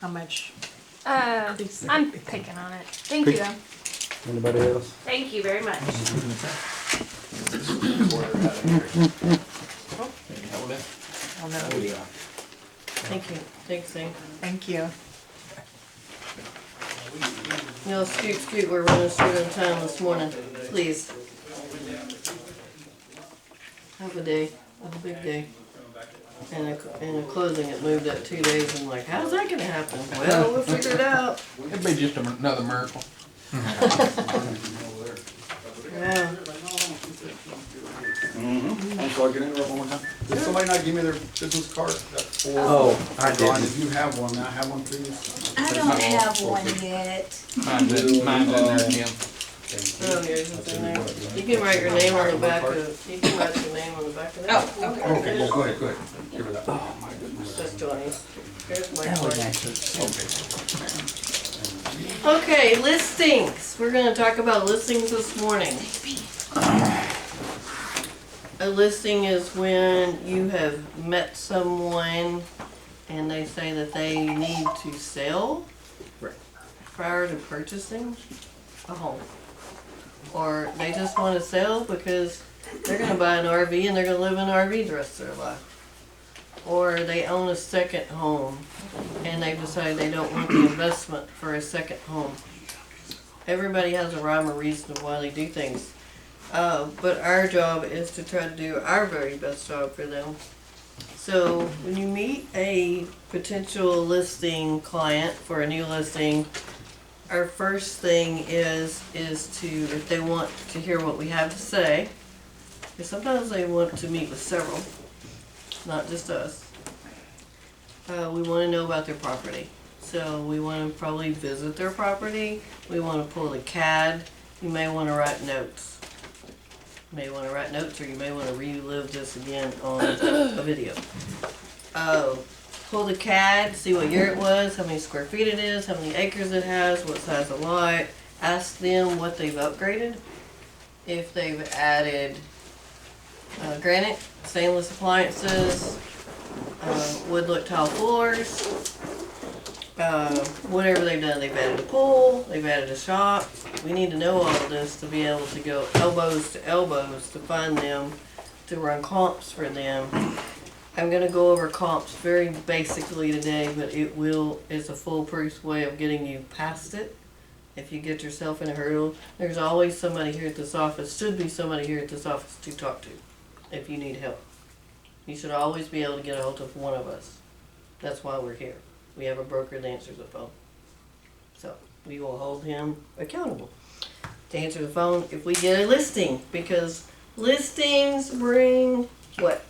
How much? I'm picking on it. Thank you though. Anybody else? Thank you very much. Oh, no. Thank you. Thanks, Zane. Thank you. No, scoot, we're running short on time this morning. Please. Have a day. Have a big day. And a closing, it moved up 2 days. I'm like, how's that gonna happen? Well, we'll figure it out. It'd be just another miracle. Yeah. I'm sorry, can I interrupt one more time? Did somebody not give me their business card? I didn't. If you have one, may I have one, please? I don't have one yet. Mine's in there, Kim. Oh, yours is in there. You can write your name on the back of, you can write your name on the back of that. Oh, okay. Okay, well, go ahead. Give her that. Oh, my goodness. That's Johnny's. Here's my That was card. actually. Okay, listings. We're gonna talk about listings this morning. A listing is when you have met someone and they say that they need to sell prior to purchasing a home. Or they just want to sell because they're gonna buy an RV and they're gonna live in an RV the rest of their life. Or they own a second home and they decide they don't want the investment for a second home. Everybody has a rhyme or reason of why they do things. But our job is to try to do our very best job for them. So when you meet a potential listing client for a new listing, our first thing is to, if they want to hear what we have to say, because sometimes they want to meet with several, not just us. We want to know about their property. So we want to probably visit their property. We want to pull the CAD. You may want to write notes. You may want to write notes, or you may want to relive this again on a video. Pull the CAD, see what year it was, how many square feet it is, how many acres it has, what size of lot. Ask them what they've upgraded. If they've added granite, stainless appliances, wood look tile floors, whatever they've done. They've added a pool, they've added a shop. We need to know all of this to be able to go elbows to elbows to find them, to run comps for them. I'm going to go over comps very basically today, but it's a foolproof way of getting you past it. If you get yourself in a hurdle, there's always somebody here at this office, should be somebody here at this office to talk to if you need help. You should always be able to get a hold of one of us. That's why we're here. We have a broker that answers the phone. So we will hold him accountable to answer the phone if we get a listing, because listings bring what?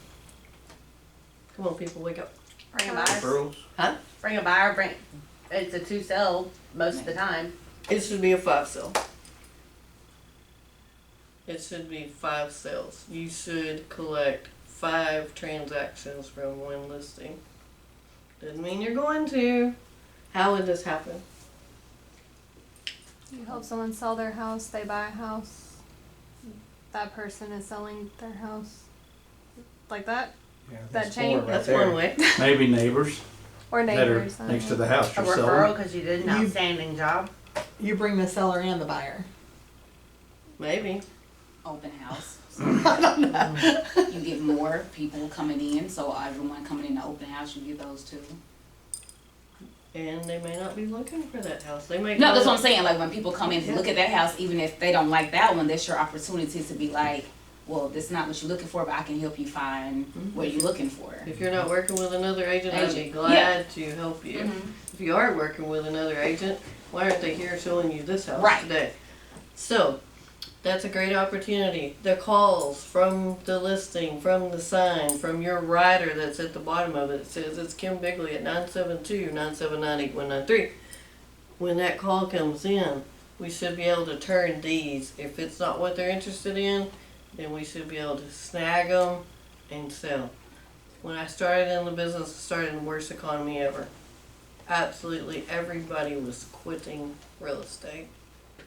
Come on, people, wake up. Bring a buyer. Girls? Huh? Bring a buyer. It's a 2 sell most of the time. It should be a 5 sell. It should be 5 sales. You should collect 5 transactions from one listing. Doesn't mean you're going to. How would this happen? You help someone sell their house, they buy a house. That person is selling their house. Like that? Yeah, That chain? right That's there. one way. Maybe neighbors Or that are neighbors. next to the house A you're referral selling. because you did an outstanding job. You bring the seller and the buyer. Maybe. Open house. You get more people coming in, so everyone coming in the open house, you get those too. And they may not be looking for that house. They may No, that's what I'm saying. Like when people come in to look at that house, even if they don't like that one, that's your opportunity to be like, well, this is not what you're looking for, but I can help you find what you're looking for. If you're not working with another agent, I'd be glad to help you. If you are working with another agent, why aren't they here showing you this house Right. today? So, that's a great opportunity. The calls from the listing, from the sign, from your rider that's at the bottom of it, it says it's Kim Bigley at 972-979-8193. When that call comes in, we should be able to turn these. If it's not what they're interested in, then we should be able to snag them and sell. When I started in the business, I started in the worst economy ever. Absolutely everybody was quitting real estate.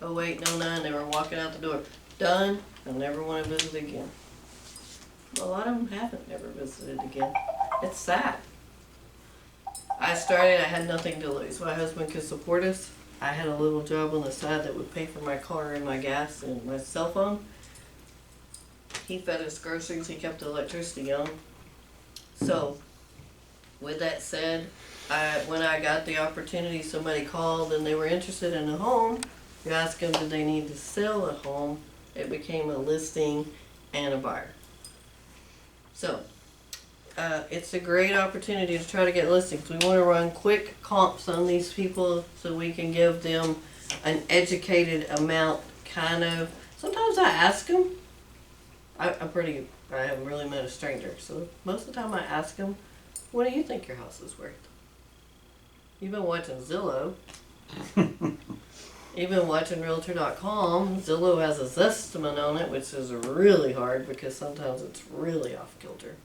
08 and 09, they were walking out the door. Done, they'll never want to visit again. A lot of them haven't never visited again. It's sad. I started, I had nothing to lose. My husband could support us. I had a little job on the side that would pay for my car and my gas and my cell phone. He fed us groceries, he kept the electricity on. So, with that said, when I got the opportunity, somebody called and they were interested in a home. You ask them, did they need to sell a home? It became a listing and a buyer. So, it's a great opportunity to try to get listings. We want to run quick comps on these people so we can give them an educated amount, kind of. Sometimes I ask them. I haven't really met a stranger, so most of the time I ask them, what do you think your house is worth? You've been watching Zillow. You've been watching Realtor.com. Zillow has a Zestimate on it, which is really hard because sometimes it's really off kilter.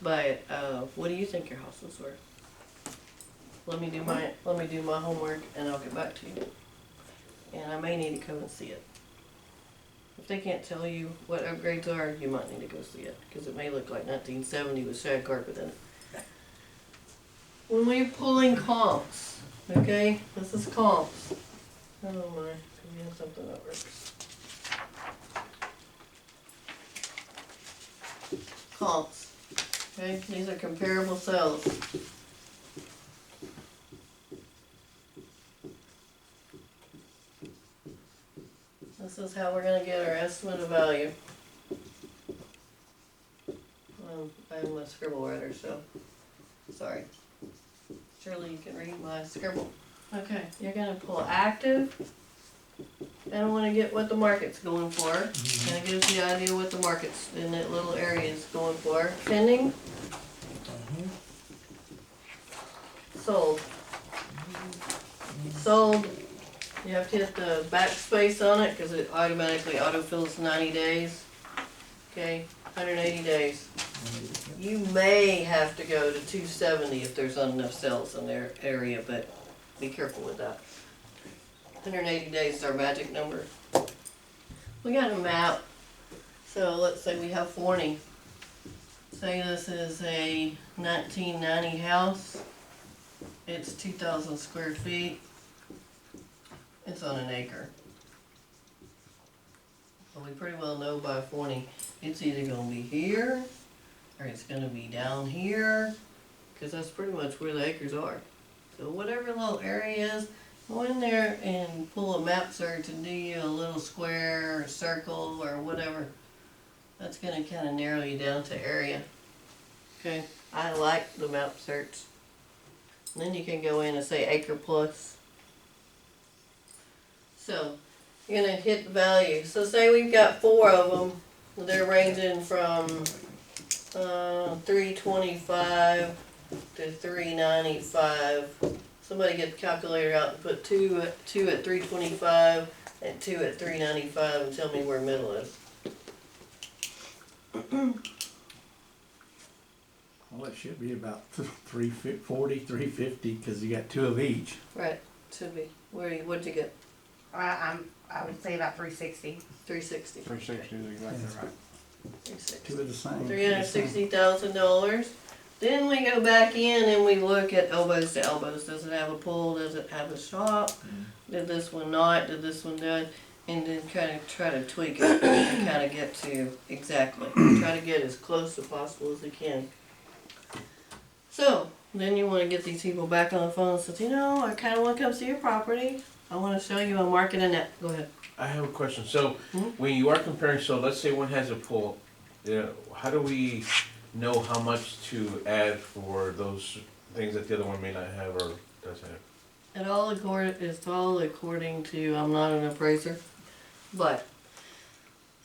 But what do you think your house is worth? Let me do my homework and I'll get back to you. And I may need to come and see it. If they can't tell you what upgrades are, you might need to go see it because it may look like 1970 with shag carpet in it. When we're pulling comps, okay, this is comps. Oh my, we have something that works. Comps. Okay, these are comparable cells. This is how we're going to get our estimate of value. I'm a scribble writer, so sorry. Surely you can read my scribble. Okay, you're going to pull active. I don't want to get what the market's going for. Kind of gives you the idea what the market's in that little area is going for. Pending. Sold. Sold. You have to hit the backspace on it because it automatically autofills 90 days. Okay, 180 days. You may have to go to 270 if there's not enough sales in their area, but be careful with that. 180 days is our magic number. We got a map. So let's say we have 40. Say this is a 1990 house. It's 2,000 square feet. It's on an acre. Well, we pretty well know by 40 it's either going to be here or it's going to be down here because that's pretty much where the acres are. So whatever little area is, go in there and pull a map search and do you a little square or circle or whatever. That's going to kind of narrow you down to area. Okay, I like the map search. And then you can go in and say acre plus. So you're going to hit the value. So say we've got 4 of them. They're ranging from 325 to 395. Somebody get the calculator out and put two at 325 and 2 at 395 and tell me where middle is. Well, it should be about 340, 350 because you got 2 of each. Right, should be. What'd you get? I would say about 360. 360. 360 is exactly right. 360. 2 of the same. $360,000. Then we go back in and we look at elbows to elbows. Does it have a pool? Does it have a shop? Did this one not? Did this one done? And then kind of try to tweak it and kind of get to exactly. Try to get as close as possible as we can. So, then you want to get these people back on the phone and say, you know, I kind of want to come see your property. I want to show you a market in it. Go ahead. I have a question. So, when you are comparing, so let's say one has a pool, how do we know how much to add for those things that the other one may not have or does have? It's all according to, I'm not an appraiser, but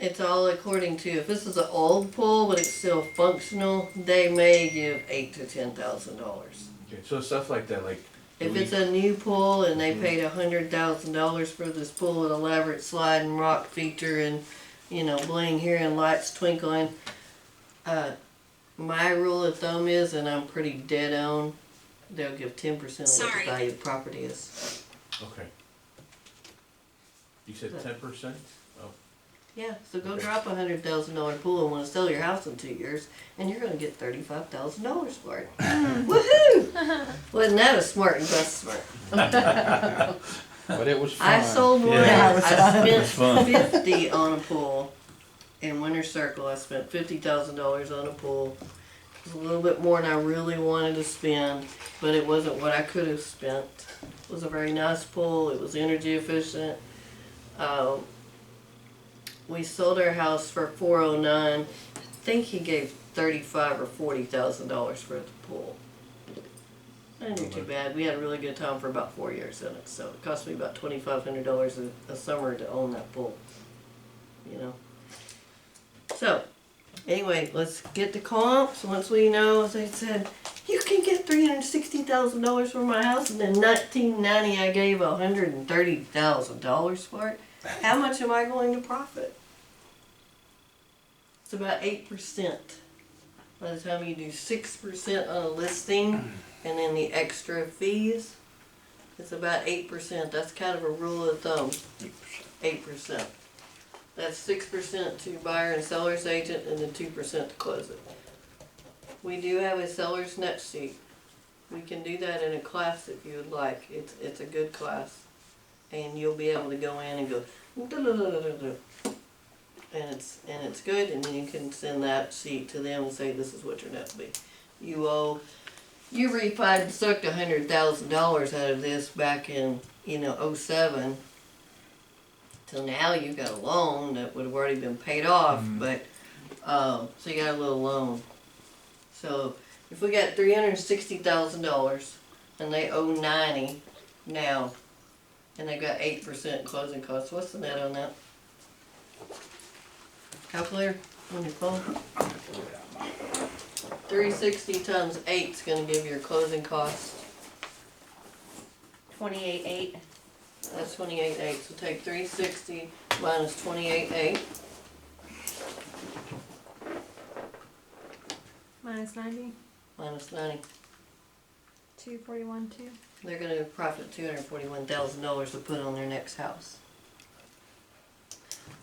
it's all according to, if this is an old pool but it's still functional, they may give $8,000 to $10,000. Okay, so stuff like that, like. If it's a new pool and they paid $100,000 for this pool with elaborate slide and rock feature and, you know, bling here and lights twinkling, my rule of thumb is, and I'm pretty dead on, they'll give 10% of what the value of the property is. Okay. You said 10%? Oh. Yeah, so go drop $100,000 pool and wanna sell your house in 2 years, and you're gonna get $35,000 for it. Woohoo! Wasn't that a smart investment? But it was fun. I sold one, Yeah, it was I fun. It was fun. spent 50 on a pool. In Winter Circle, I spent $50,000 on a pool. It was a little bit more than I really wanted to spend, but it wasn't what I could have spent. It was a very nice pool, it was energy efficient. We sold our house for $409. I think he gave $35,000 or $40,000 for the pool. I didn't do too bad. We had a really good time for about 4 years in it, so it cost me about $2,500 a summer to own that pool. You know. So, anyway, let's get the comps. Once we know, as I said, you can get $360,000 for my house, and in 1990 I gave $130,000 for it. How much am I going to profit? It's about 8%. By the time you do 6% on a listing, and then the extra fees, it's about 8%. That's kind of a rule of thumb. 8%. That's 6% to buyer and seller's agent, and then 2% to close it. We do have a seller's net sheet. We can do that in a class if you would like. It's a good class, and you'll be able to go in and go, and it's good, and then you can send that sheet to them and say this is what your net will be. You refied and sucked $100,000 out of this back in 07. Till now you got a loan that would have already been paid off, but so you got a little loan. So if we got $360,000 and they owe $90 now, and they got 8% closing costs, what's the net on that? Calculator on your phone. 360 times 8 is going to give you your closing cost. 28.8. That's 28.8. So take 360 minus 28.8. Minus 90, Minus 90. 241.2. They're going to profit $241,000 to put on their next house.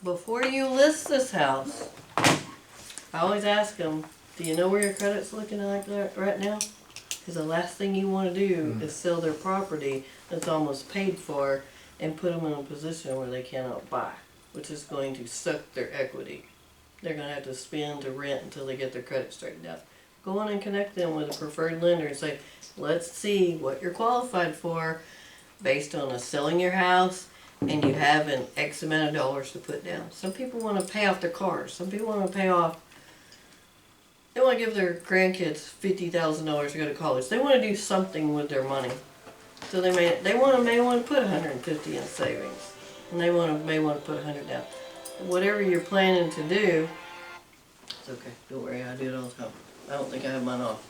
Before you list this house, I always ask them, do you know where your credit's looking like right now? Because the last thing you want to do is sell their property that's almost paid for and put them in a position where they cannot buy, which is going to suck their equity. They're going to have to spend to rent until they get their credit straightened out. Go on and connect them with a preferred lender and say, let's see what you're qualified for based on us selling your house and you have an X amount of dollars to put down. Some people want to pay off their cars. Some people want to pay off, they want to give their grandkids $50,000 to go to college. They want to do something with their money. So they may want to put $150 in savings, and they may want to put $100 down. Whatever you're planning to do, it's okay. Don't worry, I do it all the time. I don't think I have mine off.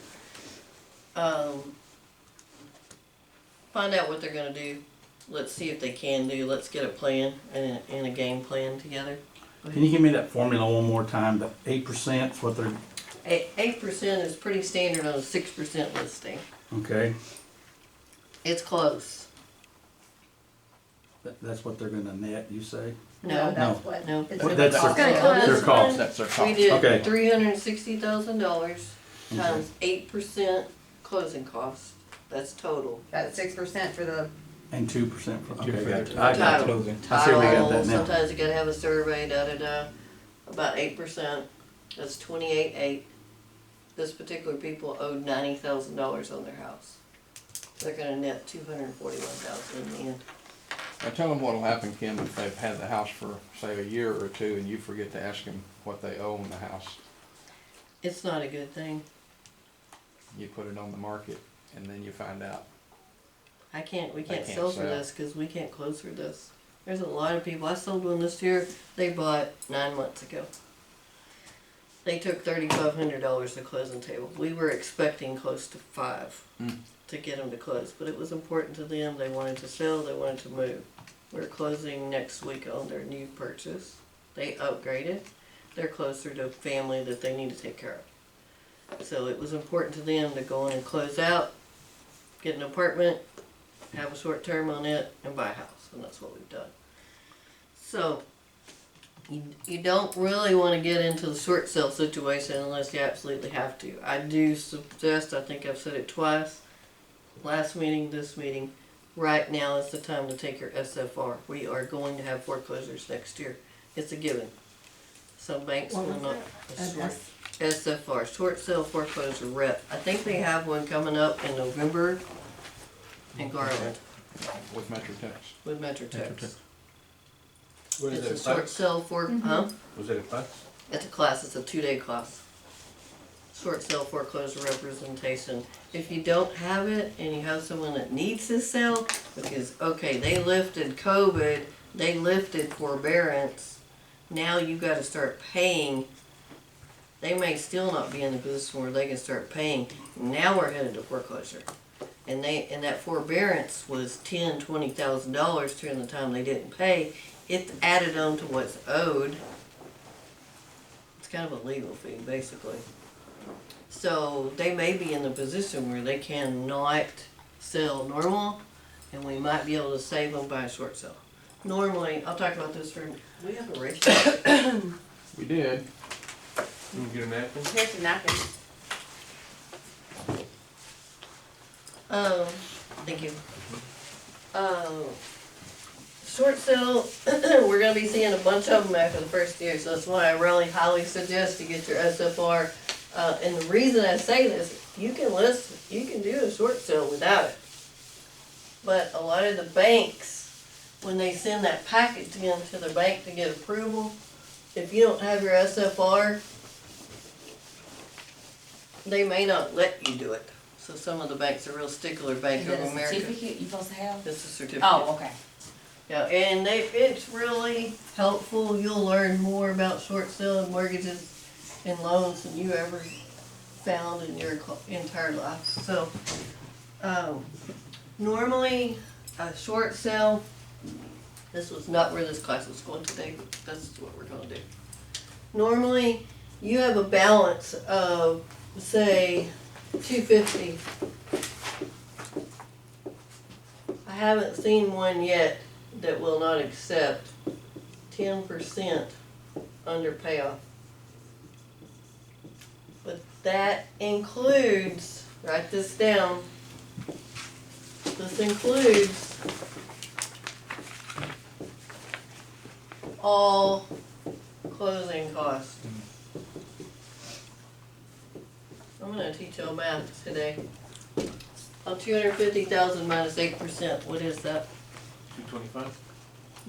Find out what they're gonna do. Let's see if they can do. Let's get a plan and a game plan together. Can you give me that formula one more time? The 8% is what they're, 8% is pretty standard on a 6% listing. okay, It's close. that's what they're gonna net, you say? No, That's what. no. it's Well, gonna that's cost. their- their That's cost. That's their We cost. did Okay. $360,000 times 8% closing costs. That's total. That's 6% for the, And 2% for, okay, for got the you. I got title. you. Closing. I see we got Title, that now. sometimes you gotta have a survey, about 8%. That's 28.8. This particular people owed $90,000 on their house. They're gonna net $241,000 in the end. Now tell them what'll happen, Kim, if they've had the house for, say, a year or two and you forget to ask them what they owe on the house. It's not a good thing. You put it on the market and then you find out. We can't can't sell for sell. this because we can't close for this. There's a lot of people, I sold one this year, they bought 9 months ago. They took $3,500 to closing table. We were expecting close to $5,000 to get them to close, but it was important to them. They wanted to sell, they wanted to move. We're closing next week on their new purchase. They upgraded. They're closer to a family that they need to take care of. So it was important to them to go in and close out, get an apartment, have a short term on it, and buy a house. And that's what we've done. So, You don't really want to get into the short sale situation unless you absolutely have to. I do suggest, I think I've said it twice, last meeting, this meeting, right now is the time to take your SFR. We are going to have foreclosures next year. It's a given. Some banks will not. SFR, short sale foreclosure rep. I think they have one coming up in November in Garland With Metrotex. with Metrotex. What is It's a it, short class? sale for, huh? Was it a class? It's a class, it's a 2-day class. Short sale foreclosure representation. If you don't have it and you have someone that needs to sell, because, okay, they lifted COVID, they lifted forbearance, now you gotta start paying. They may still not be in the position where they can start paying. Now we're headed to foreclosure. And that forbearance was $10,000-$20,000 during the time they didn't pay. It's added on to what's owed. It's kind of a legal fee, basically. So they may be in the position where they cannot sell normal, and we might be able to save them by a short sale. Normally, I'll talk about this for, we have a ratio. We did. Can you get a napkin? Here's some napkins. Thank you. Short sale, we're gonna be seeing a bunch of them after the first year, so that's why I really highly suggest you get your SFR. And the reason I say this, you can do a short sale without it. But a lot of the banks, when they send that package in to the bank to get approval, if you don't have your SFR, they may not let you do it. So some of the banks are real stickler, Bank Is of that a America. certificate you supposed to have? It's a certificate. Oh, okay. Yeah, and it's really helpful. You'll learn more about short sale and mortgages and loans than you ever found in your entire life. So, normally a short sale, this was not where this class was going today, but that's what we're gonna do. Normally, you have a balance of, say, $250. I haven't seen one yet that will not accept 10% under payoff. But that includes, write this down, this includes all closing costs. I'm gonna teach y'all math today. On 250,000 minus 8%, what is that? 225?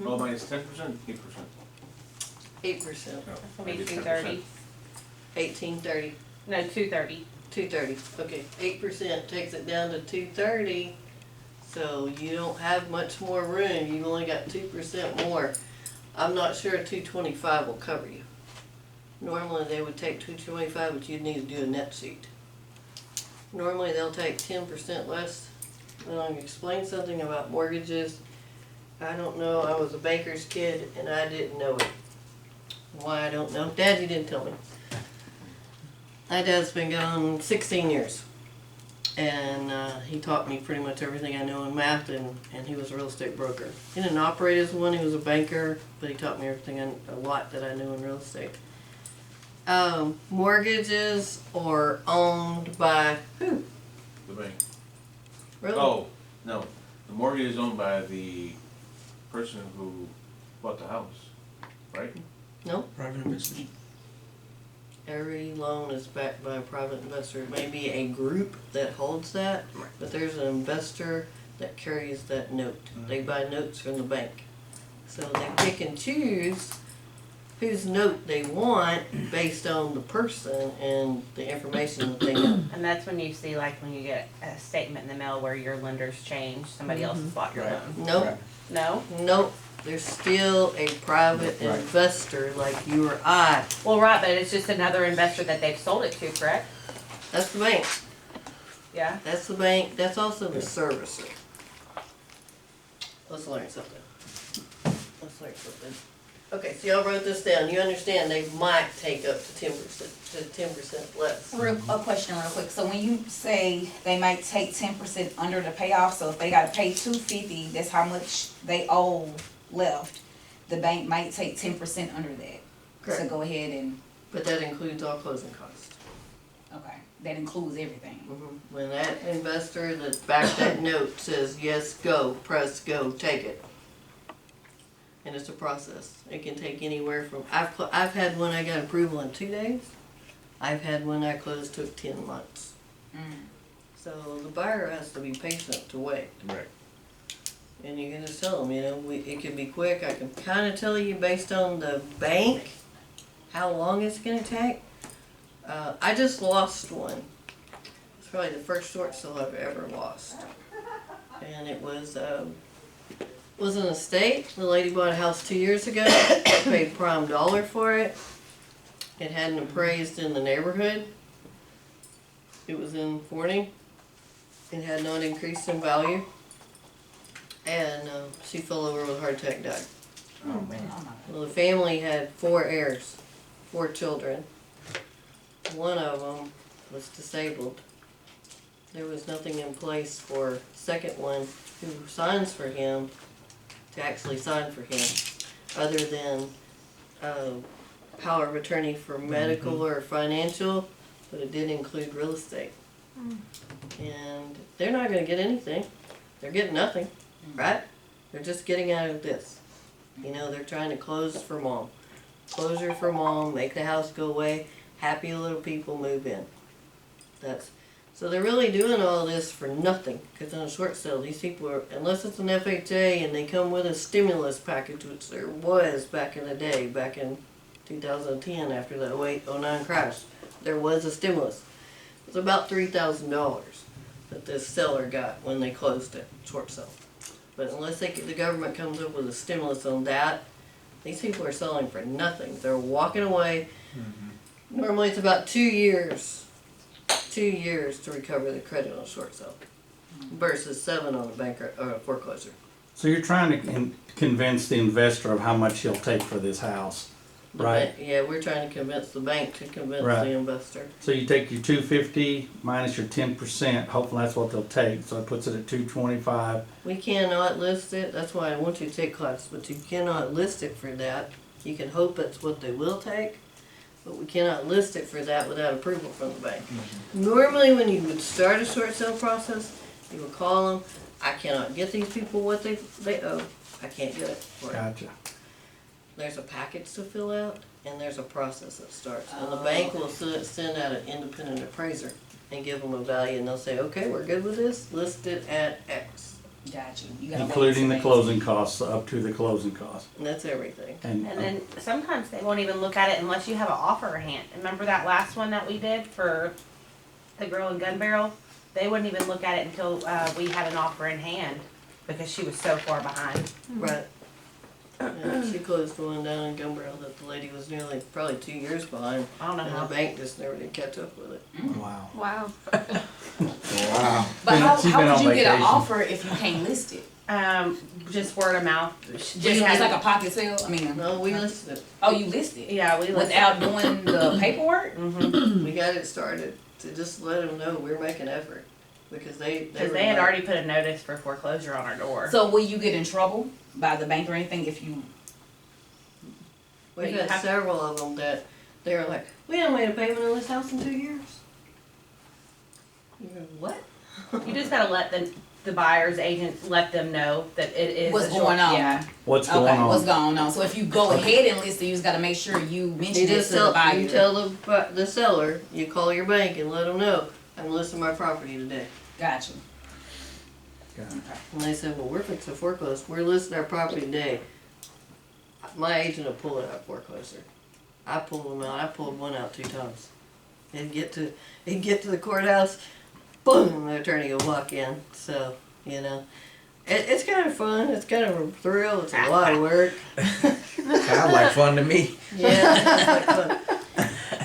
Oh, minus 10%, 8%. 8%. That'll be 230. 1830. No, 230. 230. Okay, 8% takes it down to 230. So you don't have much more room. You've only got 2% more. I'm not sure a 225 will cover you. Normally they would take 225, but you'd need to do a net sheet. Normally they'll take 10% less. When I explain something about mortgages, I don't know. I was a banker's kid and I didn't know it. Why, I don't know. Dad, you didn't tell me. My dad's been gone 16 years. And he taught me pretty much everything I know in math, and he was a real estate broker. He didn't operate as one, he was a banker, but he taught me everything, a lot that I knew in real estate. Mortgages are owned by who? The bank. Really? Oh, no. The mortgage is owned by the person who bought the house, right? No. Private investment. Every loan is backed by a private investor. It may be a group that holds that, but there's an investor that carries that note. They buy notes from the bank. So they pick and choose whose note they want based on the person and the information that they know. And that's when you see, like, when you get a statement in the mail where your lender's changed, somebody else has bought your Right. loan. Nope, Right. No? nope. There's still a private Right. investor like you or I. Well, right, but it's just another investor that they've sold it to, correct? That's the bank. Yeah? That's the bank. That's also the servicer. Let's learn something. Let's learn something. Okay, so y'all wrote this down. You understand they might take up to 10% less. A question real quick. So when you say they might take 10% under the payoff, so if they gotta pay $250, that's how much they owe left. the bank might take 10% under that. So Correct. go ahead and, But that includes all closing costs. okay, that includes everything. When that investor that backed that note says, yes, go, press go, take it. And it's a process. It can take anywhere from, I've had one I got approval in 2 days. I've had one I closed took 10 months. So the buyer has to be patient to wait. Right. And you're gonna tell them, it could be quick. I can kinda tell you based on the bank, how long it's gonna take. I just lost one. It's probably the first short sale I've ever lost. And it was an estate. The lady bought a house 2 years ago, paid prime dollar for it. It hadn't appraised in the neighborhood. It was in 40. It had not increased in value. And she fell over with a heart attack and died. Oh, man. Well, the family had 4 heirs, 4 children. One of them was disabled. There was nothing in place for second one who signs for him to actually sign for him, other than power of attorney for medical or financial, but it did include real estate. And they're not gonna get anything. They're getting nothing, right? They're just getting out of this. They're trying to close for mom. Closure for mom, make the house go away, happy little people move in. So they're really doing all this for nothing, because on a short sale, these people are, unless it's an FHA and they come with a stimulus package, which there was back in the day, back in 2010 after the 08-09 crash, there was a stimulus. It was about $3,000 that this seller got when they closed it, short sale. But unless the government comes up with a stimulus on that, these people are selling for nothing. They're walking away. Normally it's about 2 years. 2 years to recover the credit on a short sale versus 7 on a or a foreclosure. So you're trying to convince the investor of how much he'll take for this house, right? Yeah, we're trying to convince the bank to convince Right. the investor. So you take your 250 minus your 10%, hopefully that's what they'll take, so it puts it at 225. We cannot list it, that's why I want you to take classes, but you cannot list it for that. You can hope it's what they will take, but we cannot list it for that without approval from the bank. Normally, when you would start a short sale process, you would call them, I cannot get these people what they owe, I can't get it for them. Gotcha. There's a package to fill out, and there's a process that starts. And the bank will send out an independent appraiser and give them a value, and they'll say, okay, we're good with this, list it at X. Got you. You gotta wait Including till the they- closing costs, up to the closing cost. And that's everything. And And then sometimes they won't even look at it unless you have an offer in hand. Remember that last one that we did for the girl in Gun Barrel? They wouldn't even look at it until we had an offer in hand because she was so far behind. Right. Yeah, she closed one down in Gun Barrel that the lady was probably 2 years behind, I don't know and how. the bank just never did catch up with it. wow. Wow. Wow. But how She's been would on you get an vacation. offer if you can't list it? Just word of mouth. Just it's like a pocket sale? I mean, No, we listed it. oh, you listed? Yeah, we looked. Without doing the paperwork? We got it started to just let them know we're making effort, because Because were they had like- already put a notice for foreclosure on our door. So will you get in trouble by the bank or anything if you, We've you had have- several of them that they were like, we haven't made a payment on this house in 2 years. You go, what? You just gotta let the buyer's agent let them know that it is What's a short- going on. Yeah. What's going okay, on? what's going on? So if you go ahead and list it, you just gotta make sure you You mention it just to the buyer. you tell the seller, you call your bank and let them know, I'm listing my property today. Gotcha. Got it. And they said, well, we're fixing to foreclose, we're listing our property today. My agent will pull it out of foreclosure. I pulled them out, I pulled one out 2 times. It'd get to the courthouse, boom, the attorney will walk in, so, it's kind of fun, it's kind of a thrill, it's a lot of work. Sounds like fun to me. Yeah, it's like fun.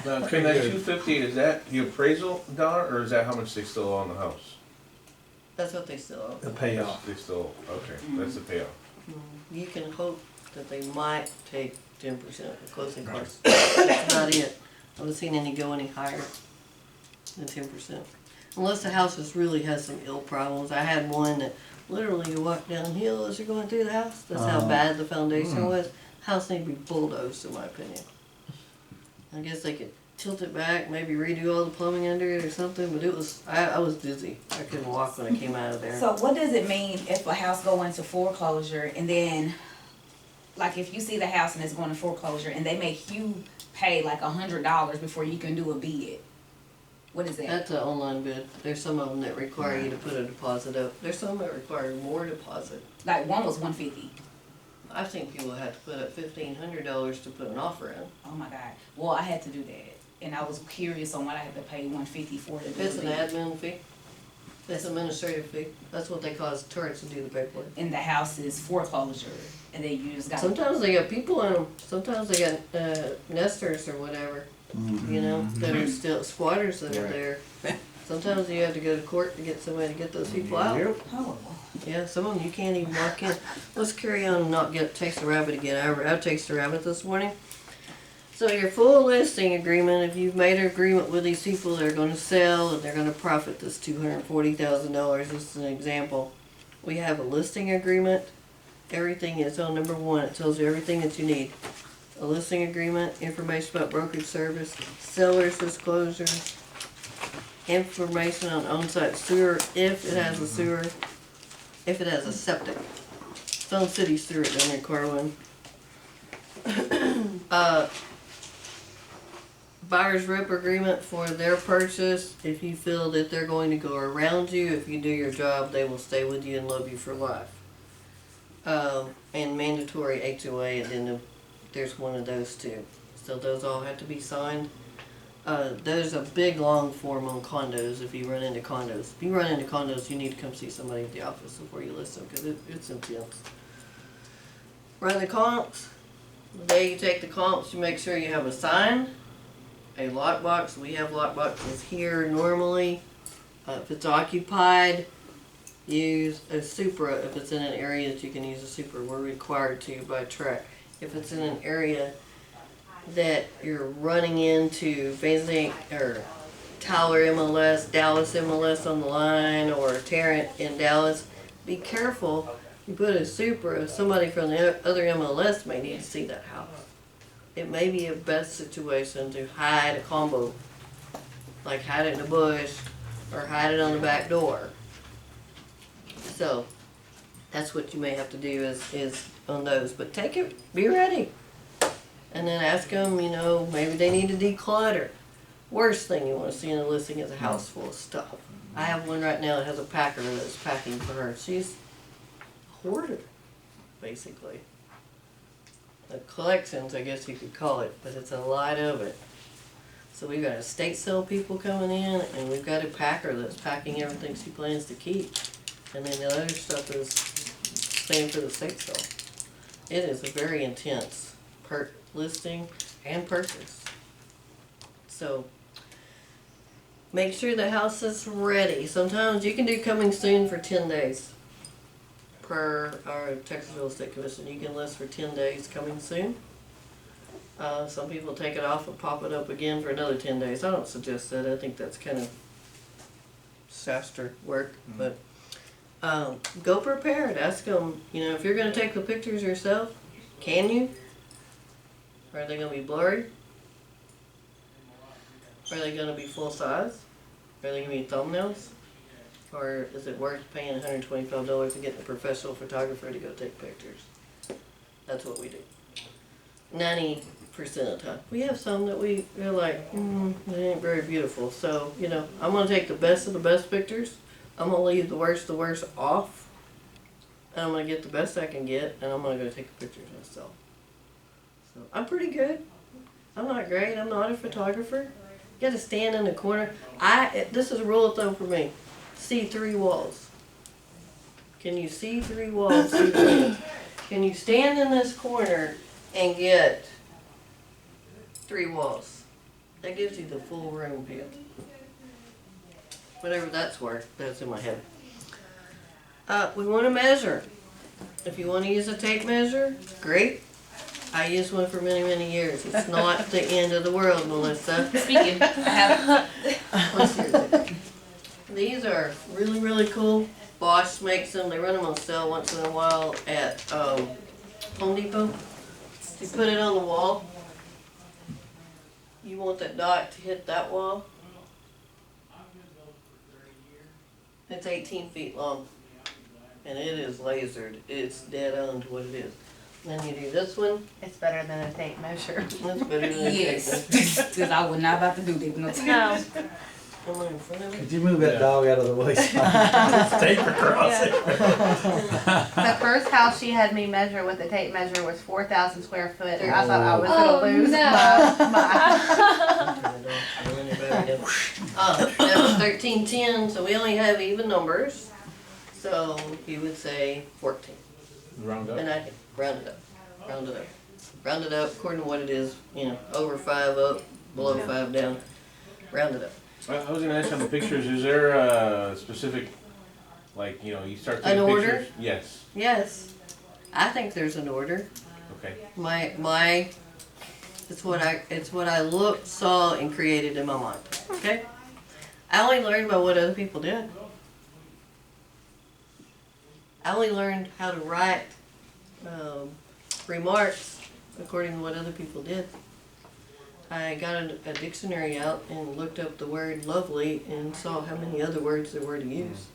Now, can that 250, is that the appraisal dollar, or is that how much they still owe on the house? That's what they still owe. The payoff. They still, okay, that's the payoff. You can hope that they might take 10% of closing costs. That's about it. I haven't seen any go any higher than 10%. Unless the house really has some ill problems. I had one that literally you walk downhill as you're going through the house. That's how bad the foundation was. House need to be bulldozed, in my opinion. I guess they could tilt it back, maybe redo all the plumbing under it or something, but it was, I was dizzy. I couldn't walk when I came out of there. So what does it mean if a house go into foreclosure and then, like if you see the house and it's going to foreclosure and they make you pay like $100 before you can do a bid? What is that? That's an online bid. There's some of them that require you to put a deposit up. There's some that require more deposit. Like one was $150. I think people have to put up $1,500 to put an offer in. Oh my God. Well, I had to do that. And I was curious on what I had to pay $150 for to do It's the an bid. admin fee. It's an administrative fee. That's what they cause tourists to do the paperwork. And the house is foreclosure and then you just got. Sometimes they got people in them. Sometimes they got nesters or whatever, you know, that are still squatters that are Right. there. Sometimes you have to go to court to get somebody to get those people out. Yep. Oh. Yeah, some of them you can't even walk in. Let's carry on and not chase the rabbit again. I chased the rabbit this morning. So your full listing agreement, if you've made an agreement with these people, they're gonna sell and they're gonna profit this $240,000, this is an example. We have a listing agreement. Everything is on number 1. It tells you everything that you need. A listing agreement, information about brokerage service, seller's disclosures, information on on-site sewer, if it has a sewer, if it has a septic. Some cities sewer don't require one. Buyer's rep agreement for their purchase. If you feel that they're going to go around you, if you do your job, they will stay with you and love you for life. And mandatory HOA, and then there's one of those too. So those all have to be signed. There's a big long form on condos if you run into condos. If you run into condos, you need to come see somebody at the office before you list them, because it's intense. Run the comps. The day you take the comps, you make sure you have a sign, a lockbox. We have lockboxes here normally. If it's occupied, use a Supra. If it's in an area that you can use a Supra, we're required to by track. If it's in an area that you're running into Van or Tyler MLS, Dallas MLS on the line, or Tarrant in Dallas, be careful. You put a Supra, somebody from the other MLS may need to see that house. It may be a best situation to hide a combo, like hide it in a bush or hide it on the back door. So that's what you may have to do is on those. But take it, be ready. And then ask them, you know, maybe they need to declutter. Worst thing you want to see in a listing is a house full of stuff. I have one right now that has a packer that's packing for her. She's a hoarder, basically. The collections, I guess you could call it, but it's a lot of it. So we've got estate sale people coming in, and we've got a packer that's packing everything she plans to keep. And then the other stuff is staying for the estate sale. It is a very intense listing and purchase. So make sure the house is ready. Sometimes you can do coming soon for 10 days. Per our Texas Real Estate Commission, you can list for 10 days coming soon. Some people take it off and pop it up again for another 10 days. I don't suggest that. I think that's kind of disaster work. But go prepared. Ask them, you know, if you're going to take the pictures yourself, can you? Are they going to be blurry? Are they going to be full size? Are they going to be thumbnails? Or is it worth paying $125 to get a professional photographer to go take pictures? That's what we do. 90% of the time. We have some that we're like, they ain't very beautiful. So, you know, I'm going to take the best of the best pictures. I'm going to leave the worst off. And I'm going to get the best I can get. And I'm going to go take the pictures myself. So, I'm pretty good. I'm not great. I'm not a photographer. You got to stand in the corner. This is a rule of thumb for me. See 3 walls. Can you see 3 walls? Can you stand in this corner and get 3 walls? That gives you the full room view. Whatever that's worth, that's in my head. We want to measure. If you want to use a tape measure, great. I used one for many, many years. It's not the end of the world, Melissa. Speaking, I have. These are really, really cool. Bosch makes them. They run them on sale once in a while at Home Depot. You put it on the wall. You want that dot to hit that wall. It's 18 feet long. And it is lasered. It's dead on to what it is. Then you do this one. It's better than a tape measure. That's better than a Yes, tape. because I was not about to do that. No. No. Come on in front of me. Could you move that dog out of the way? Just tape across it. The first house she had me measure with the tape measure was 4,000 square foot, and I thought I was gonna lose no. That was 1310, so we only have even numbers. So you would say 14. Round And up. I can round it up, round it up. Round it up according to what it is, over 5 up, below 5 down. Round it up. I was gonna ask on the pictures, is there a specific, like, you start taking An pictures? order? Yes, Yes, I think there's an order. okay. It's what I looked, saw, and created in my mind. Okay? I only learned by what other people did. I only learned how to write remarks according to what other people did. I got a dictionary out and looked up the word lovely and saw how many other words there were to use.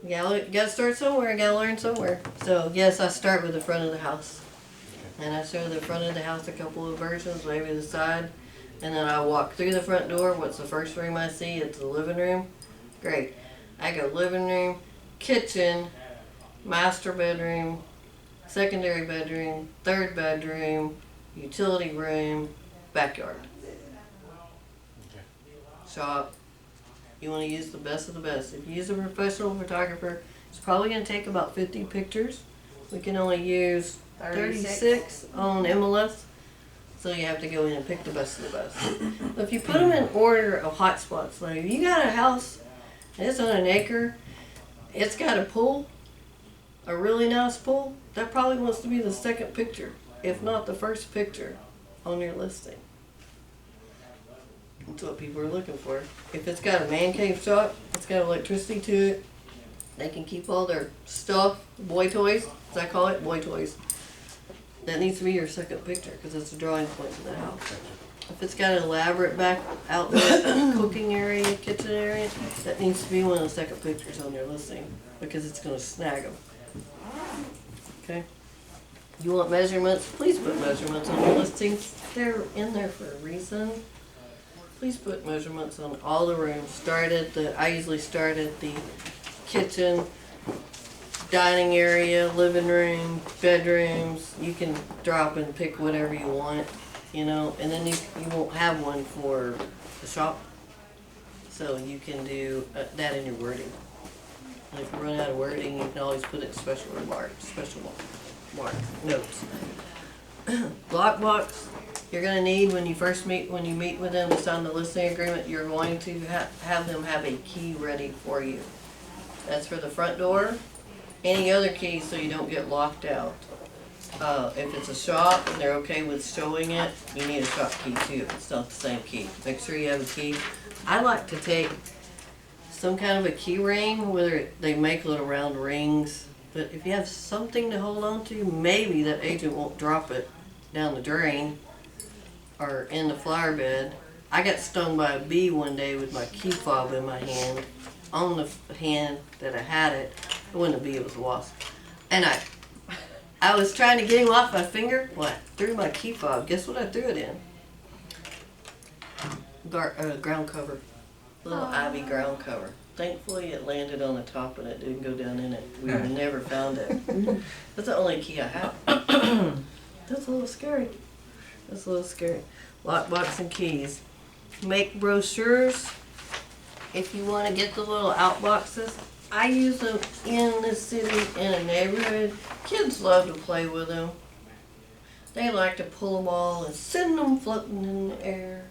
You gotta start somewhere, you gotta learn somewhere. So yes, I start with the front of the house. And I show the front of the house a couple of versions, maybe the side. And then I walk through the front door. What's the first room I see? It's the living room. Great. I go living room, kitchen, master bedroom, secondary bedroom, third bedroom, utility room, backyard. Okay. Shop. You want to use the best of the best. If you use a professional photographer, it's probably going to take about 50 pictures. We can only use 36 on MLS, so you have to go in and pick the best of the best. But if you put them in order of hotspots, like if you got a house and it's on an acre, it's got a pool, a really nice pool, that probably wants to be the second picture, if not the first picture on your listing. That's what people are looking for. If it's got a man cave shop, it's got electricity to it, they can keep all their stuff, boy toys, as I call it, boy toys. That needs to be your second picture because it's a drawing point to the house. If it's got an elaborate back outlet, cooking area, kitchen area, that needs to be one of the second pictures on your listing because it's going to snag them. Okay? You want measurements? Please put measurements on your listings. They're in there for a reason. Please put measurements on all the rooms. I usually start at the kitchen, dining area, living room, bedrooms. You can drop and pick whatever you want, and then you won't have one for the shop. So you can do that in your wording. And if you run out of wording, you can always put it in special mark notes. Lockbox, you're going to need when you meet with them to sign the listing agreement, you're going to have them have a key ready for you. That's for the front door. Any other key so you don't get locked out. If it's a shop and they're okay with showing it, you need a shop key too. It's not the same key. Make sure you have a key. I like to take some kind of a key ring, whether they make little round rings, but if you have something to hold on to, maybe that agent won't drop it down the drain or in the flower bed. I got stung by a bee one day with my key fob in my hand. On the hand that I had it, it wasn't a bee, it was a wasp. And I was trying to get him off my finger. Well, I threw my key fob. Guess what I threw it in? Ground cover. Little ivy ground cover. Thankfully it landed on the top and it didn't go down in it. We would have never found it. That's the only key I have. That's a little scary. Lockbox and keys. Make brochures. If you want to get the little outboxes, I use them in the city, in a neighborhood. Kids love to play with them. They like to pull them all and send them floating in the air.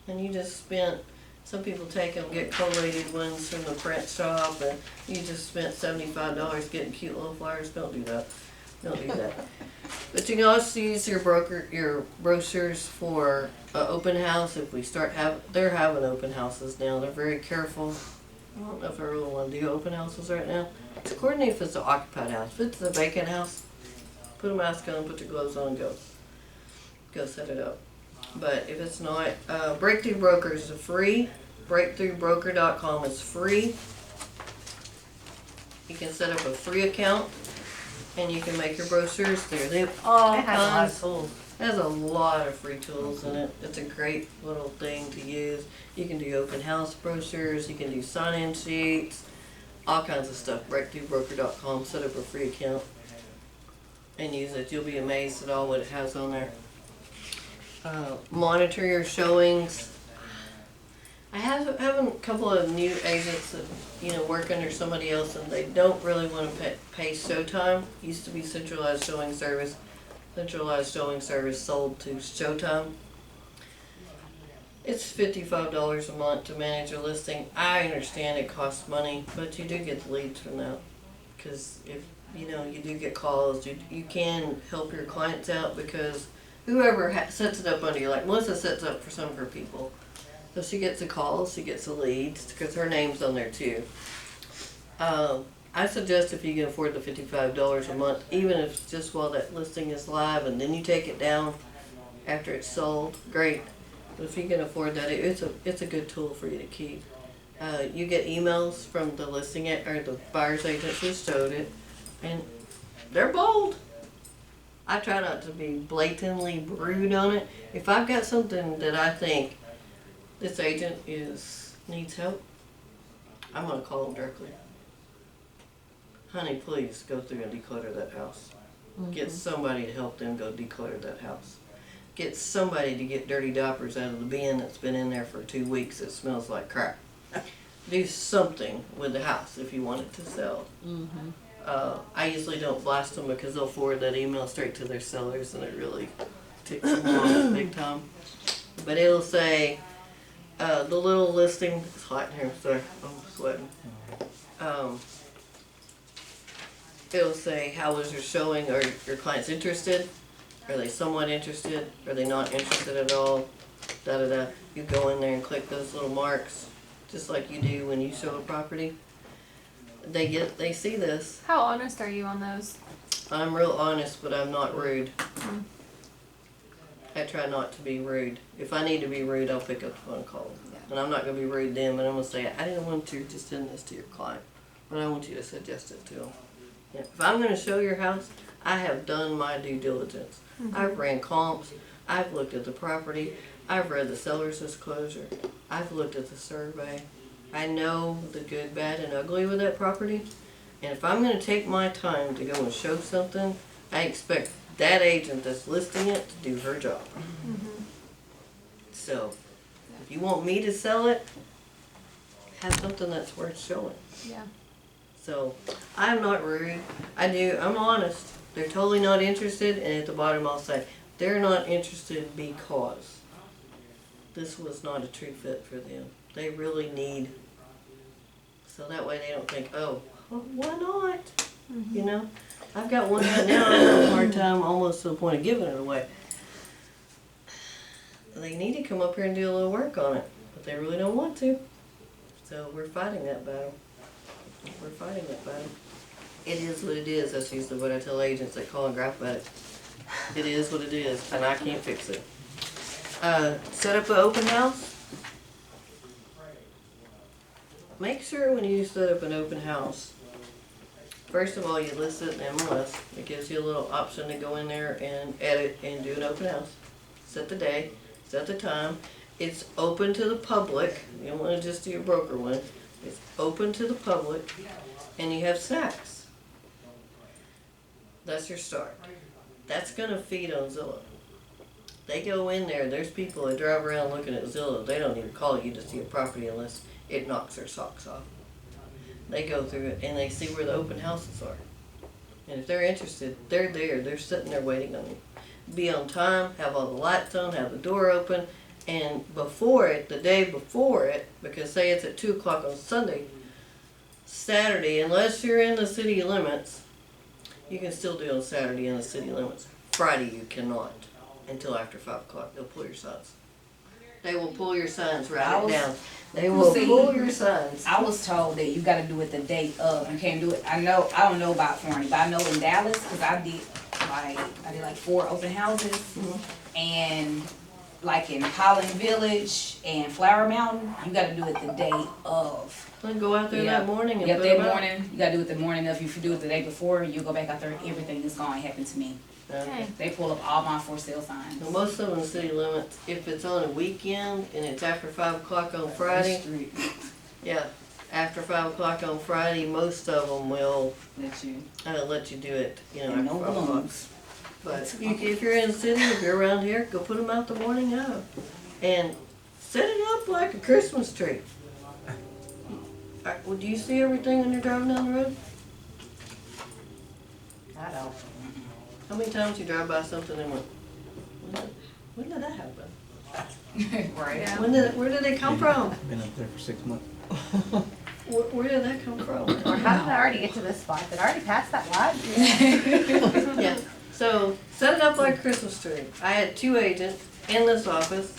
And you just spent, some people take them, get collated ones from the print shop, and you just spent $75 getting cute little flowers. Don't do that. But you can also use your brochures for an open house. If we they're having open houses now. They're very careful. I don't know if I really want to do open houses right now. It's according if it's an occupied house. If it's a vacant house, put a mask on, put your gloves on, and go. Go set it up. But if it's not, Breakthrough Brokers is free. BreakthroughBroker.com is free. You can set up a free account, and you can make your brochures there. They have all It has a lot of kinds. tools. It has a lot of free tools in it. It's a great little thing to use. You can do open house brochures. You can do sign-in sheets. All kinds of stuff. BreakthroughBroker.com. Set up a free account and use it. You'll be amazed at all what it has on there. Monitor your showings. I have a couple of new agents that work under somebody else, and they don't really want to pay Showtime. Used to be Centralized Showing Service. Centralized Showing Service sold to Showtime. It's $55 a month to manage a listing. I understand it costs money, but you do get the leads from that. Because if you do get calls, you can help your clients out, because whoever sets it up under you, like Melissa sets up for some of her people. So she gets the calls, she gets the leads, because her name's on there too. I suggest if you can afford the $55 a month, even if it's just while that listing is live, and then you take it down after it's sold, great. But if you can afford that, it's a good tool for you to keep. You get emails from the listing or the buyer's agents who showed it, and they're bold. I try not to be blatantly rude on it. If I've got something that I think this agent needs help, I'm gonna call them directly. Honey, please go through and declutter that house. Get somebody to help them go declutter that house. Get somebody to get dirty diapers out of the bin that's been in there for 2 weeks that smells like crap. Do something with the house if you want it to sell. I usually don't blast them because they'll forward that email straight to their sellers, and it really ticks them off big time. But it'll say, the little listing, it's hot in here, sorry, I'm sweating. It'll say, how was your showing? Are your clients interested? Are they somewhat interested? Are they not interested at all? Da-da-da. You go in there and click those little marks, just like you do when you show a property. They see this. How honest are you on those? I'm real honest, but I'm not rude. I try not to be rude. If I need to be rude, I'll pick up the phone call. And I'm not going to be rude then, but I'm going to say, I didn't want you to send this to your client, but I want you to suggest it to them. Yeah. If I'm going to show your house, I have done my due diligence. I've ran comps. I've looked at the property. I've read the seller's disclosure. I've looked at the survey. I know the good, bad, and ugly with that property. And if I'm going to take my time to go and show something, I expect that agent that's listing it to do her job. So, if you want me to sell it, have something that's worth showing. Yeah. So, I'm not rude. I'm honest. They're totally not interested, and at the bottom I'll say, they're not interested because this was not a true fit for them. They really need, so that way they don't think, oh, why not? I've got one right now, I have a hard time almost to the point of giving it away. They need to come up here and do a little work on it, but they really don't want to. So we're fighting that battle. It is what it is. That's usually what I tell agents that call and gripe about it. It is what it is, and I can't fix it. Set up an open house. Make sure when you set up an open house, first of all, you list it in MLS. It gives you a little option to go in there and edit and do an open house. Set the day, set the time. It's open to the public. You don't want to just do a broker one. It's open to the public, and you have snacks. That's your start. That's going to feed on Zillow. They go in there, there's people that drive around looking at Zillow. They don't even call you to see a property unless it knocks their socks off. They go through it and they see where the open houses are. And if they're interested, they're there. They're sitting there waiting on you. Be on time, have all the lights on, have the door open, and before it, the day before it, because say it's at 2 o'clock on Sunday, Saturday, unless you're in the city limits, you can still do on Saturday in the city limits. Friday you cannot until after 5 o'clock. They'll pull your signs. They will pull your signs, write it down. They will pull your signs. I was told that you gotta do it the day of. You can't do it. I don't know about Florida, but I know in Dallas, cause I did like, I did like 4 open houses. And like in Holland Village and Flower Mountain, you gotta do it the day of. Then go out there Yeah. that morning and Yep, put that them out. morning, you gotta do it the morning of. If you do it the day before, you go back out there, everything is gone. It happened to me. Okay. They pull up all my for sale signs. Well, most of them city limits, if it's on a weekend and it's after 5 o'clock on Friday, Street, yeah, after 5 o'clock on Friday, most of them will let you, let you do it, you know, and after no 5 o'clock. balloons. But if you're in the city, if you're around here, go put them out the morning of. And set it up like a Christmas tree. Well, do you see everything when you're driving down the road? I don't. How many times you drive by something and went, when did that happen? Right. Yeah. Where did they come from? Been up there for 6 months. Where did that come from? Or how did I already get to this spot? Did I already pass that line? Yeah, so set it up like a Christmas tree. I had 2 agents in this office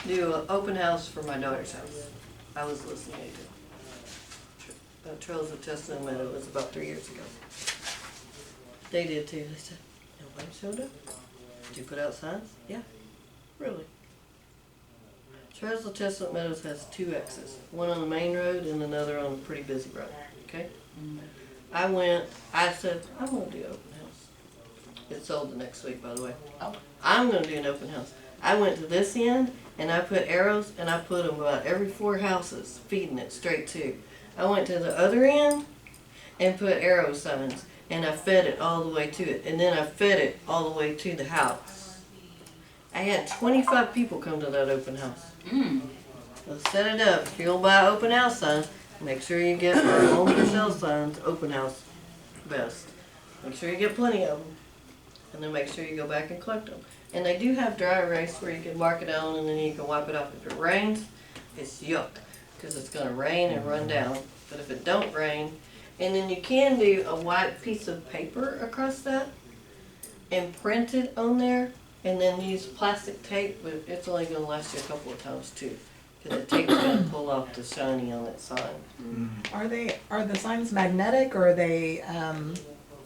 do an open house for my daughter's house. I was the listing agent. Trails of Chestnut Meadow, it was about 3 years ago. They did too. They said, nobody showed up. Did you put out signs? Yeah. Really? Trails of Chestnut Meadows has 2 exits. One on the main road and another on a pretty busy road. Okay? I said, I'm gonna do open house. It sold the next week, by the way. Oh. I'm gonna do an open house. I went to this end and I put arrows and I put them about every 4 houses, feeding it straight to. I went to the other end and put arrow signs and I fed it all the way to it. And then I fed it all the way to the house. I had 25 people come to that open house. So set it up. If you'll buy open house signs, make sure you get our home for sale signs, open house best. Make sure you get plenty of them. And then make sure you go back and collect them. And they do have dry erase where you can mark it on and then you can wipe it off. If it rains, it's yuck, because it's going to rain and run down. But if it don't rain, and then you can do a white piece of paper across that and print it on there and then use plastic tape, but it's only going to last you a couple of times too, because the tape's going to pull off the shiny on that sign. Are the signs magnetic or are they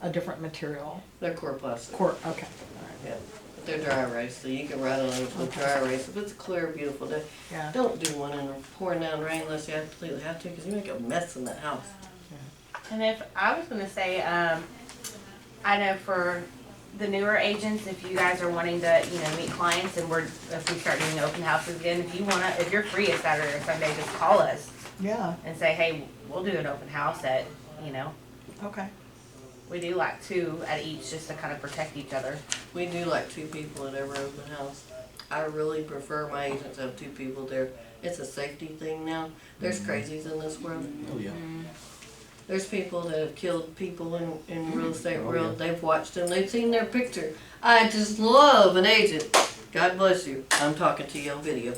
a different material? They're core plastic. Okay. Yeah. But they're dry erase, so you can write on it with dry erase. If it's a clear, beautiful day, Yeah. don't do one in a pouring down rain unless you absolutely have to, because you make a mess in that house. And if I was gonna say, I know for the newer agents, if you guys are wanting to, meet clients and if we start doing open houses again, if you're free a Saturday or Sunday, just call us Yeah. and say, hey, we'll do an open house at, Okay. we do like 2 at each just to kind of protect each other. We do like 2 people at every open house. I really prefer my agents have 2 people there. It's a safety thing now. There's crazies in this world. Oh, yeah. There's people that have killed people in the real estate world. They've watched them. They've seen their picture. I just love an agent. God bless you. I'm talking to you on video.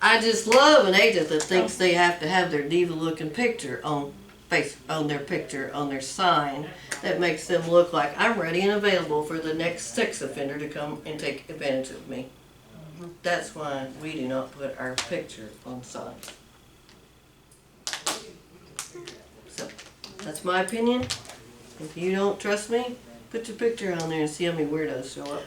I just love an agent that thinks they have to have their diva-looking picture on their picture, on their sign, that makes them look like I'm ready and available for the next sex offender to come and take advantage of me. That's why we do not put our picture on signs. So, that's my opinion. If you don't trust me, put your picture on there and see how many weirdos show up.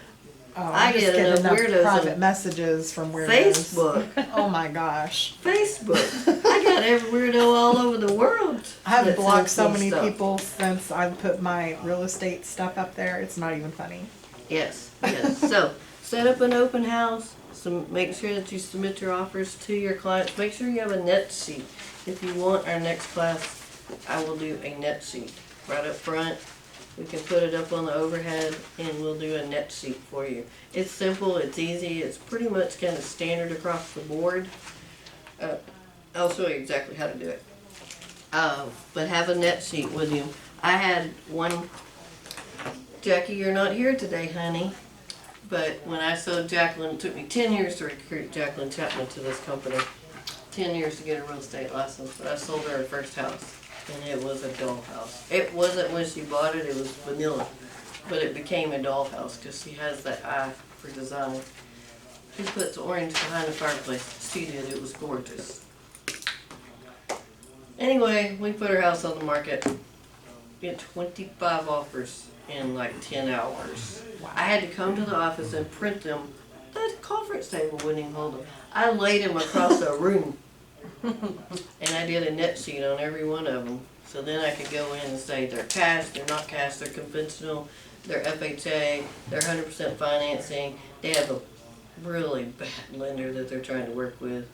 Oh, I I just get get enough enough weirdos private on messages from weirdos. Facebook. Oh my gosh. Facebook. I got every weirdo all over the world. I've that blocked sends so me many stuff. people since I put my real estate stuff up there. It's not even funny. Yes, yes. So, set up an open house. Make sure that you submit your offers to your clients. Make sure you have a net sheet. If you want our next class, I will do a net sheet right up front. We can put it up on the overhead and we'll do a net sheet for you. It's simple, it's easy, it's pretty much kind of standard across the board. I'll show you exactly how to do it. But have a net sheet with you. I had one, Jackie, you're not here today, honey. But when I sold Jacqueline, it took me 10 years to recruit Jacqueline Chapman to this company. 10 years to get a real estate license, but I sold her her first house. And it was a dollhouse. It wasn't when she bought it, it was vanilla. But it became a dollhouse because she has that eye for design. She puts orange behind the fireplace. She did, it was gorgeous. Anyway, we put her house on the market. We had 25 offers in like 10 hours. I had to come to the office and print them. The conference table wouldn't even hold them. I laid them across a room. And I did a net sheet on every one of them. So then I could go in and say they're cash, they're not cash, they're conventional, they're FHA, they're 100% financing. They have a really bad lender that they're trying to work with.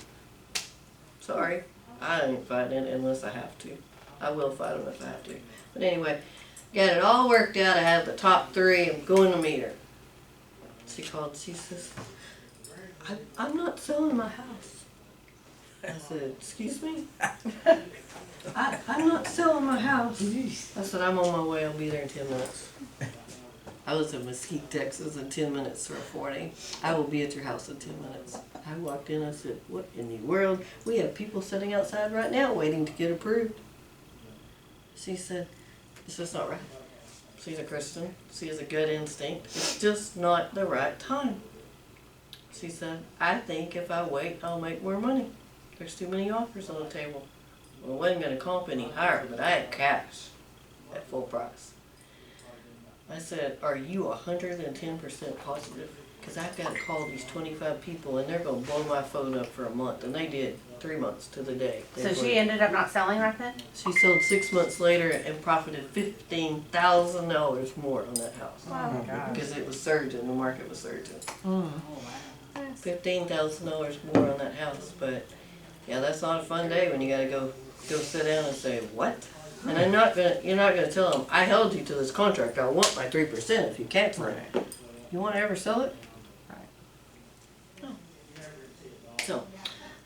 Sorry, I ain't fighting it unless I have to. I will fight them if I have to. But anyway, got it all worked out. I have the top 3. I'm going to meet her. She called, she says, I'm not selling my house. I said, excuse me? I'm not selling my house. I said, I'm on my way. I'll be there in 10 minutes. I was in Mesquite, Texas, in 10 minutes for a 40. I will be at your house in 10 minutes. I walked in, I said, what in the world? We have people sitting outside right now waiting to get approved. She said, it's just not right. She's a Christian. She has a good instinct. It's just not the right time. She said, I think if I wait, I'll make more money. There's too many offers on the table. Well, I wasn't going to comp any higher, but I had cash at full price. I said, are you 110% positive? Because I've got to call these 25 people and they're going to blow my phone up for a month. And they did 3 months to the day. So she ended up not selling right then? She sold 6 months later and profited $15,000 more on that house. Wow. Because it was surging, the market was surging. Nice. $15,000 more on that house. But yeah, that's not a fun day when you got to go sit down and say, what? And you're not gonna tell them, I held you to this contract, I want my 3% if you cancel it. You wanna ever sell it? No. So,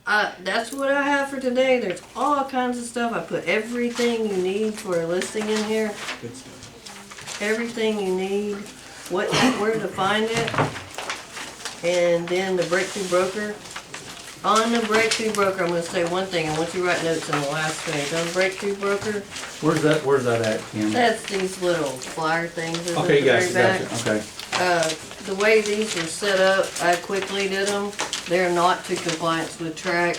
that's what I have for today. There's all kinds of stuff. I put everything you need for a listing in here. Good stuff. Everything you need, where to find it. And then the Breakthrough Broker. On the Breakthrough Broker, I'm going to say one thing. I want you to write notes on the last page. On the Breakthrough Broker, Where's that at, Kim? that's these little flyer things. At Okay, the very gotcha, back. okay. The way these are set up, I quickly did them. They're not to compliance with track.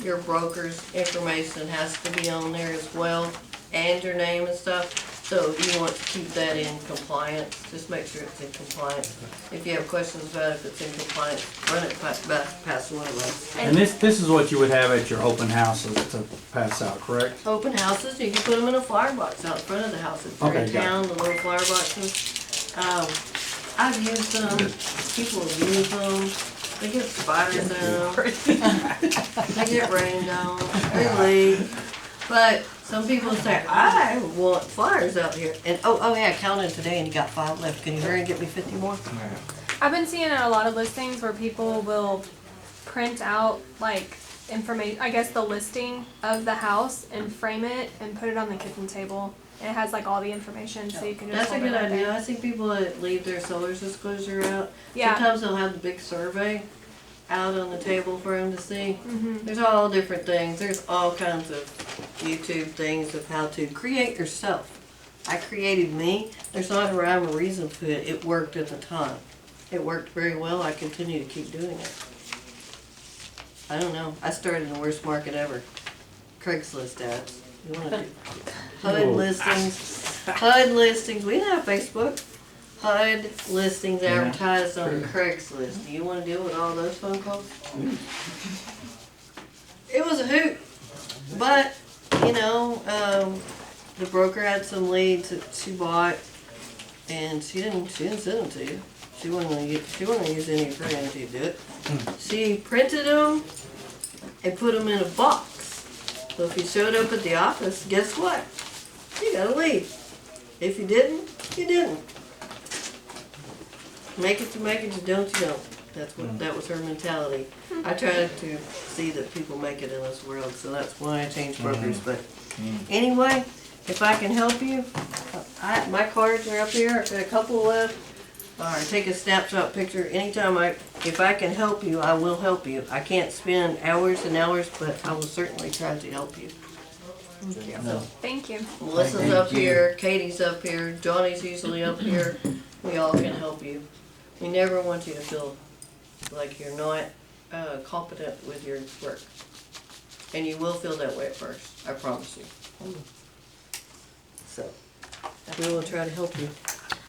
Your broker's information has to be on there as well, and your name and stuff. So you want to keep that in compliance. Just make sure it's in compliance. If you have questions about if it's in compliance, run it past one of us. And this is what you would have at your open houses to pass out, correct? Open houses, you can put them in a flyer box out in front of the house. If you're in Okay, got it. town, the little flyer boxes. I've used them. People use them. They get spiders in them. They get rained on. They leak. But some people say, I want flyers out here. And oh yeah, I counted today and you got 5 left. Can you hurry and get me 50 more? I've been seeing a lot of listings where people will print out like information, I guess the listing of the house and frame it and put it on the kitchen table. And it has like all the information so you can just That's a hold it good right idea. there. I see people that leave their seller's disclosure out. Yeah. Sometimes they'll have the big survey out on the table for them to see. Mm-hmm. There's all different things. There's all kinds of YouTube things of how to create yourself. I created me. There's not a rhyme or reason to it. It worked at the time. It worked very well. I continue to keep doing it. I don't know. I started in the worst market ever. Craigslist ads. You want to do HUD listings. HUD listings. We didn't have Facebook. HUD listings advertised on Craigslist. Do you want to deal with all those phone calls? It was a hoot. But, you know, the broker had some leads that she bought and she didn't send them to you. She wasn't gonna use any of her energy to do it. She printed them and put them in a box. So if you showed up at the office, guess what? You got a lead. If you didn't, you didn't. Make it, you make it, you don't, you don't. That was her mentality. I try to see that people make it in this world, so that's why I changed brokers. But anyway, if I can help you, my cards are up here. I've got a couple left. Or take a snapshot picture anytime if I can help you, I will help you. I can't spend hours and hours, but I will certainly try to help you. So, Thank you. Melissa's up here, Katie's up here, Johnny's usually up here. We all can help you. We never want you to feel like you're not competent with your work. And you will feel that way at first, I promise you. So, We will try to help you.